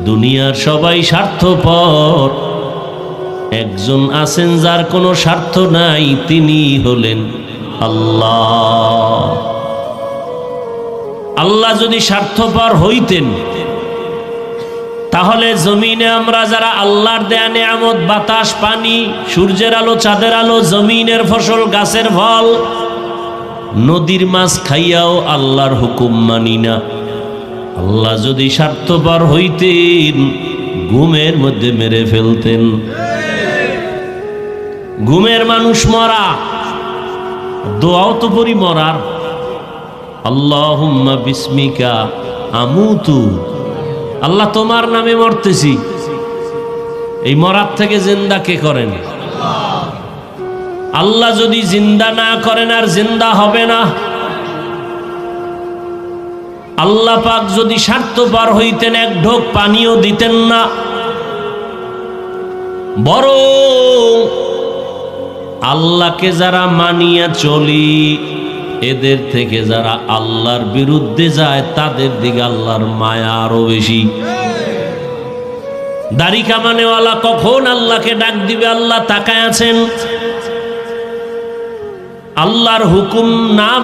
দুনিয়ার সবাই স্বার্থপর, একজন আছেন যার কোনো স্বার্থ নাই, তিনি হলেন আল্লাহ। আল্লাহ যদি স্বার্থপর হইতেন তাহলে জমিনে আমরা যারা আল্লাহর দেয়া নেয়ামত, বাতাস, পানি, সূর্যের আলো, চাঁদের আলো, জমিনের ফসল, গাছের ফল, নদীর মাছ খাইয়াও আল্লাহর হুকুম মানি না। আল্লাহ যদি স্বার্থপর হইতেন ঘুমের মধ্যে মেরে ফেলতেন। ঘুমের মানুষ মরা, দোয়াও তো পড়ি মরার, আল্লাহুম্মা বিসমিকা আমুতু, আল্লাহ তোমার নামে মরতেছি। এই মরার থেকে জিন্দা কে করেন? আল্লাহ যদি জিন্দা না করেন আর জিন্দা হবে না। আল্লাহ পাক যদি স্বার্থপর হইতেন এক ঢোক পানিও দিতেন না, বরং আল্লাহকে যারা মানিয়া চলি এদের থেকে যারা আল্লাহর বিরুদ্ধে যায় তাদের দিকে আল্লাহর মায়া আরো বেশি। দাড়ি কামানেওয়ালা কখন আল্লাহকে ডাক দিবে আল্লাহ তাকায় আছেন। আল্লাহর হুকুম না